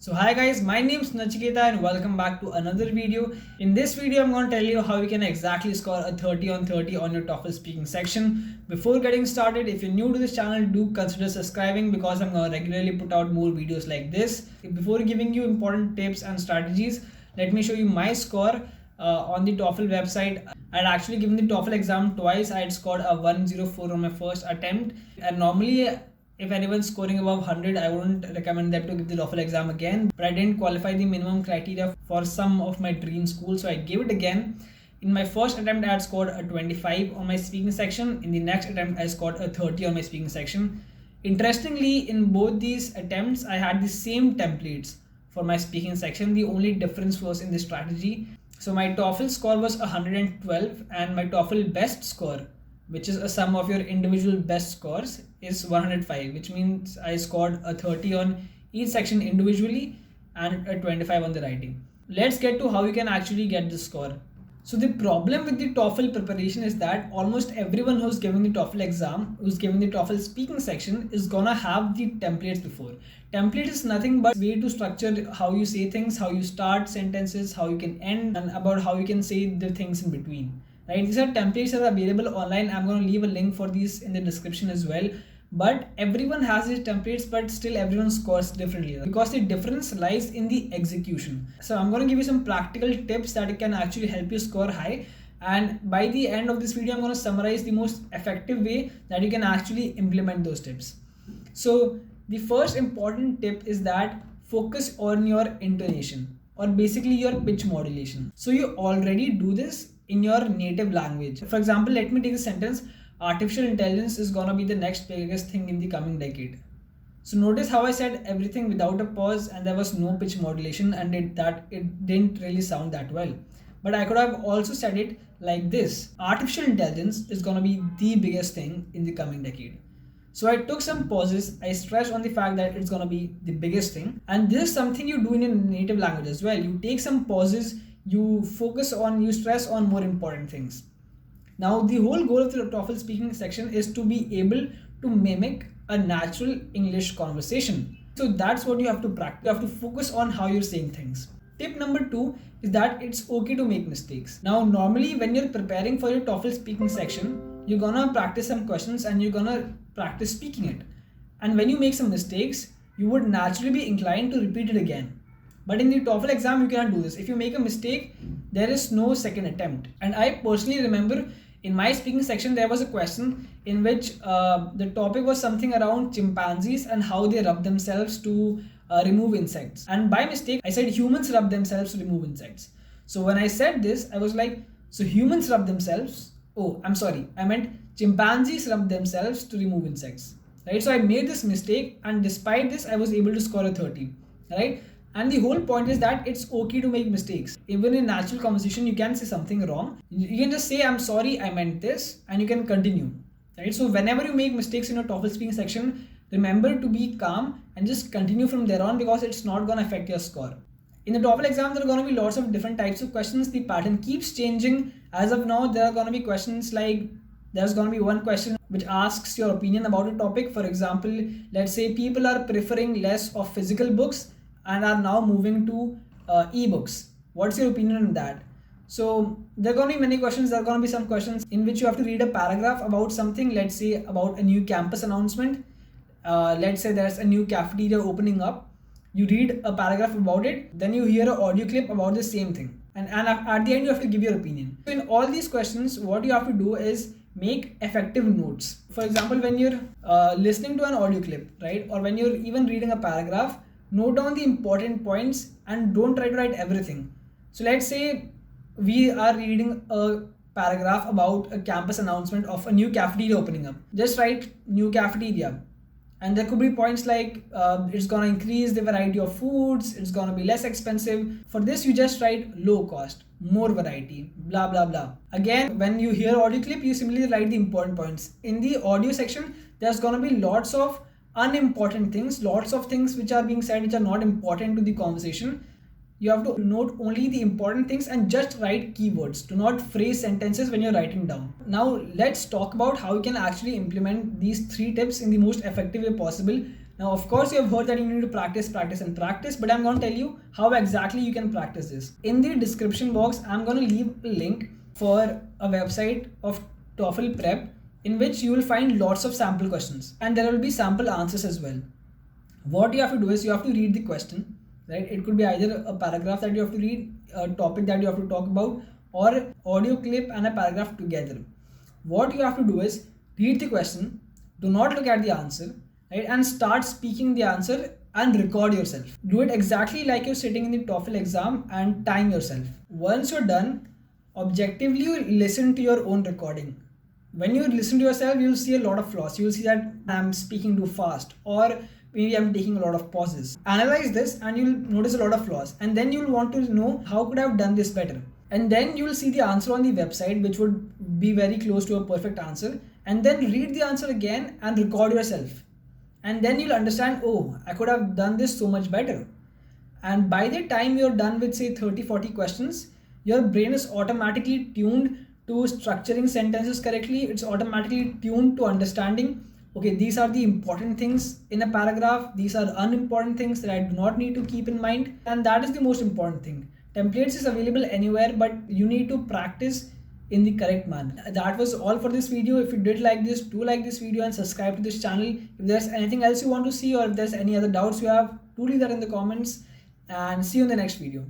So hi guys, my name is Nachiketa and welcome back to another video. In this video, I'm going to tell you how you can exactly score a 30 on 30 on your TOEFL speaking section. Before getting started, if you're new to this channel, do consider subscribing because I'm going to regularly put out more videos like this. Before giving you important tips and strategies, let me show you my score on the TOEFL website. I'd actually given the TOEFL exam twice. I had scored a 104 on my first attempt, and normally if anyone's scoring above 100, I wouldn't recommend them to give the TOEFL exam again, but I didn't qualify the minimum criteria for some of my dream schools, so I gave it again. In my first attempt, I had scored a 25 on my speaking section. In the next attempt, I scored a 30 on my speaking section. Interestingly, in both these attempts, I had the same templates for my speaking section. The only difference was in the strategy. So my TOEFL score was 112 and my TOEFL best score, which is a sum of your individual best scores, is 105, which means I scored a 30 on each section individually and a 25 on the writing. Let's get to how you can actually get this score. So the problem with the TOEFL preparation is that almost everyone who's giving the TOEFL exam, who's giving the TOEFL speaking section, is gonna have the templates before. Template is nothing but way to structure how you say things, how you start sentences, how you can end, and about how you can say the things in between. Right, these are templates that are available online. I'm going to leave a link for these in the description as well. But everyone has these templates, but still everyone scores differently because the difference lies in the execution. So I'm going to give you some practical tips that can actually help you score high. And by the end of this video, I'm going to summarize the most effective way that you can actually implement those tips. So the first important tip is that focus on your intonation, or basically your pitch modulation. So you already do this in your native language. For example, let me take a sentence: artificial intelligence is gonna be the next biggest thing in the coming decade. So notice how I said everything without a pause and there was no pitch modulation, and it didn't really sound that well. But I could have also said it like this: artificial intelligence is gonna be the biggest thing in the coming decade. So I took some pauses, I stressed on the fact that it's gonna be the biggest thing. And this is something you do in your native language as well. You take some pauses, you stress on more important things. Now, the whole goal of the TOEFL speaking section is to be able to mimic a natural English conversation. So that's what you have to practice. You have to focus on how you're saying things. Tip number 2 is that it's okay to make mistakes. Now, normally when you're preparing for your TOEFL speaking section, you're gonna practice some questions and you're gonna practice speaking it. And when you make some mistakes, you would naturally be inclined to repeat it again. But in the TOEFL exam, you cannot do this. If you make a mistake, there is no second attempt. And I personally remember in my speaking section, there was a question in which the topic was something around chimpanzees and how they rub themselves to remove insects. And by mistake, I said humans rub themselves to remove insects. So when I said this, I was like, so humans rub themselves. Oh, I'm sorry. I meant chimpanzees rub themselves to remove insects. Right? So I made this mistake, and despite this, I was able to score a 30. Right? And the whole point is that it's okay to make mistakes. Even in natural conversation, you can say something wrong. You can just say, I'm sorry, I meant this, and you can continue. Right? So whenever you make mistakes in your TOEFL speaking section, remember to be calm and just continue from there on, because it's not going to affect your score. In the TOEFL exam, there are going to be lots of different types of questions. The pattern keeps changing. As of now, there are going to be questions like, there's going to be one question which asks your opinion about a topic. For example, let's say people are preferring less of physical books and are now moving to ebooks. What's your opinion on that? So there are going to be many questions. There are going to be some questions in which you have to read a paragraph about something. Let's say about a new campus announcement. Let's say there's a new cafeteria opening up. You read a paragraph about it, then you hear an audio clip about the same thing. And at the end, you have to give your opinion. So in all these questions, what you have to do is make effective notes. For example, when you're listening to an audio clip, right? Or when you're even reading a paragraph, note down the important points and don't try to write everything. So let's say we are reading a paragraph about a campus announcement of a new cafeteria opening up. Just write new cafeteria. And there could be points like it's going to increase the variety of foods, it's going to be less expensive. For this, you just write low cost, more variety, blah, blah, blah. Again, when you hear audio clip, you simply write the important points. In the audio section, there's going to be lots of unimportant things, lots of things which are being said which are not important to the conversation. You have to note only the important things and just write keywords. Do not phrase sentences when you're writing down. Now let's talk about how you can actually implement these 3 tips in the most effective way possible. Now, of course, you have heard that you need to practice, practice, and practice, but I'm going to tell you how exactly you can practice this. In the description box, I'm going to leave a link for a website of TOEFL Prep in which you will find lots of sample questions and there will be sample answers as well. What you have to do is you have to read the question, right? It could be either a paragraph that you have to read, a topic that you have to talk about, or audio clip and a paragraph together. What you have to do is read the question, do not look at the answer, right? And start speaking the answer and record yourself. Do it exactly like you're sitting in the TOEFL exam and time yourself. Once you're done, objectively listen to your own recording. When you listen to yourself, you'll see a lot of flaws. You'll see that I'm speaking too fast, or maybe I'm taking a lot of pauses. Analyze this and you'll notice a lot of flaws. And then you'll want to know how could I have done this better. And then you'll see the answer on the website, which would be very close to a perfect answer. And then read the answer again and record yourself. And then you'll understand, oh, I could have done this so much better. And by the time you're done with say 30-40 questions, your brain is automatically tuned to structuring sentences correctly. It's automatically tuned to understanding, okay, these are the important things in a paragraph, these are unimportant things that I do not need to keep in mind, and that is the most important thing. Templates is available anywhere, but you need to practice in the correct manner. That was all for this video. If you did like this, do like this video and subscribe to this channel. If there's anything else you want to see or if there's any other doubts you have, do leave that in the comments, and see you in the next video.